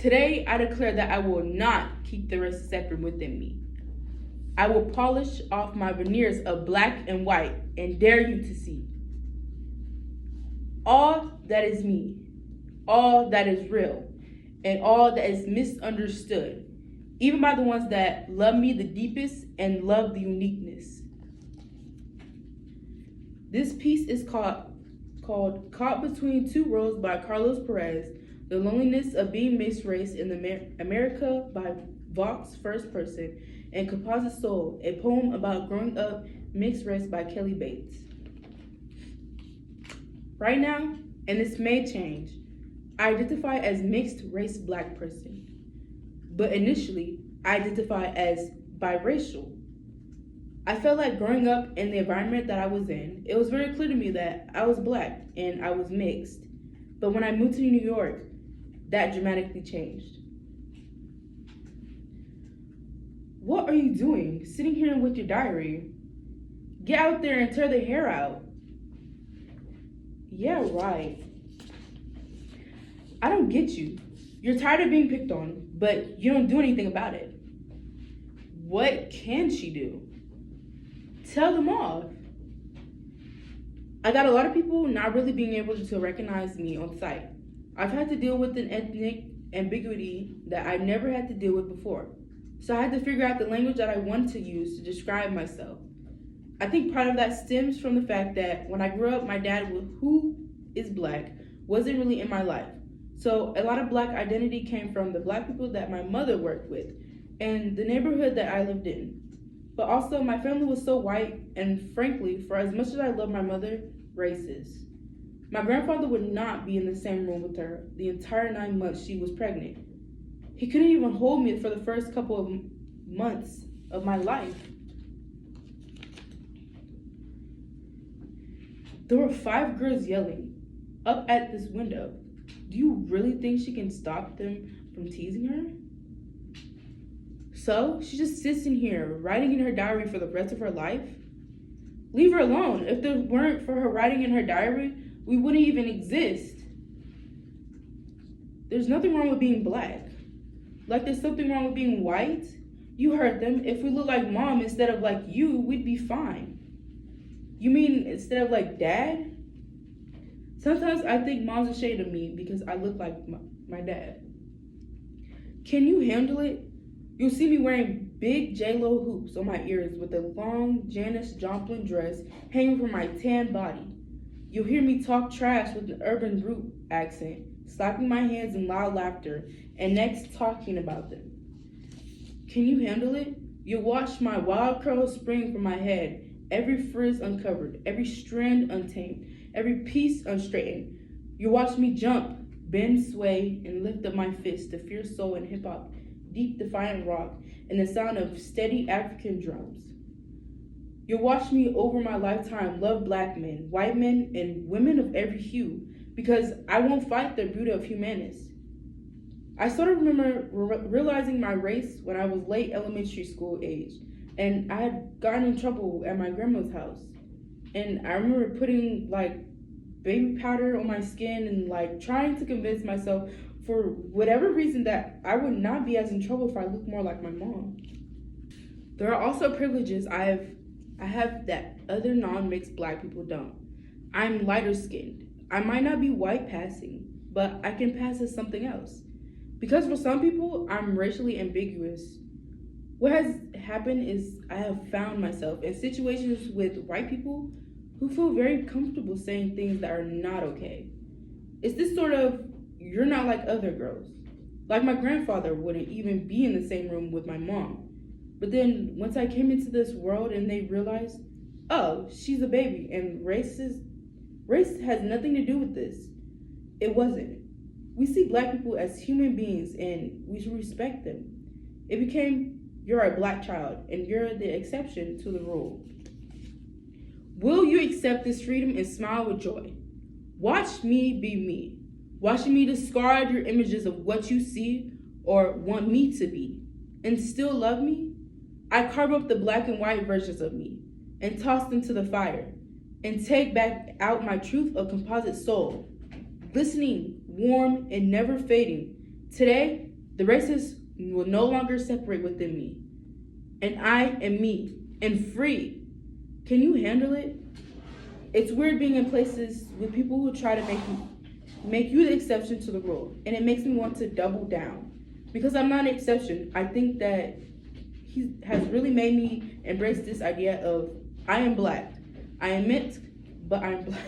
Today, I declare that I will not keep the racist spectrum within me. I will polish off my veneers of black and white and dare you to see all that is me, all that is real, and all that is misunderstood, even by the ones that love me the deepest and love the uniqueness. This piece is called Caught Between Two Worlds by Carlos Perez, The Loneliness of Being Mixed Race in America by Vox First Person, and Composite Soul, a poem about growing up mixed race by Kelly Bates. Right now, and this may change, I identify as mixed race black person, but initially I identify as biracial. I felt like growing up in the environment that I was in, it was very clear to me that I was black and I was mixed. But when I moved to New York, that dramatically changed. What are you doing, sitting here with your diary? Get out there and tear the hair out. Yeah, right. I don't get you. You're tired of being picked on, but you don't do anything about it. What can she do? Tell them off. I got a lot of people not really being able to recognize me on sight. I've had to deal with an ethnic ambiguity that I never had to deal with before. So I had to figure out the language that I wanted to use to describe myself. I think part of that stems from the fact that when I grew up, my dad, who is black, wasn't really in my life. So a lot of black identity came from the black people that my mother worked with and the neighborhood that I lived in. But also my family was so white and, frankly, for as much as I love my mother, racist. My grandfather would not be in the same room with her the entire 9 months she was pregnant. He couldn't even hold me for the first couple of months of my life. There were 5 girls yelling up at this window. Do you really think she can stop them from teasing her? So she just sits in here writing in her diary for the rest of her life? Leave her alone. If it weren't for her writing in her diary, we wouldn't even exist. There's nothing wrong with being black. Like there's something wrong with being white. You heard them. If we look like mom instead of like you, we'd be fine. You mean instead of like dad? Sometimes I think mom's ashamed of me because I look like my dad. Can you handle it? You'll see me wearing big J-Lo hoops on my ears with a long Janis Joplin dress hanging from my tan body. You'll hear me talk trash with an urban root accent, slapping my hands in loud laughter, and next talking about them. Can you handle it? You'll watch my wild curls spring from my head, every frizz uncovered, every strand untamed, every piece unstraightened. You'll watch me jump, bend, sway, and lift up my fist to fierce soul and hip-hop, deep defiant rock, and the sound of steady African drums. You'll watch me over my lifetime love black men, white men, and women of every hue, because I won't fight the beauty of humanity. I started realizing my race when I was late elementary school age, and I had gotten in trouble at my grandma's house. And I remember putting like baby powder on my skin and like trying to convince myself for whatever reason that I would not be as in trouble if I looked more like my mom. There are also privileges I have that other non-mixed black people don't. I'm lighter skinned. I might not be white passing, but I can pass as something else. Because for some people, I'm racially ambiguous. What has happened is I have found myself in situations with white people who feel very comfortable saying things that are not okay. It's this sort of, you're not like other girls. Like my grandfather wouldn't even be in the same room with my mom. But then once I came into this world and they realized, oh, she's a baby and race has nothing to do with this. It wasn't. We see black people as human beings and we should respect them. It became, you're a black child and you're the exception to the rule. Will you accept this freedom and smile with joy? Watch me be me. Watching me discard your images of what you see or want me to be and still love me? I carve up the black and white versions of me and toss them to the fire and take back out my truth of composite soul, glistening, warm, and never fading. Today, The races will no longer separate within me. And I am me and free. Can you handle it? It's weird being in places with people who try to make you the exception to the rule. And it makes me want to double down. Because I'm not an exception. I think that he has really made me embrace this idea of I am black. I am mixed, but I'm black.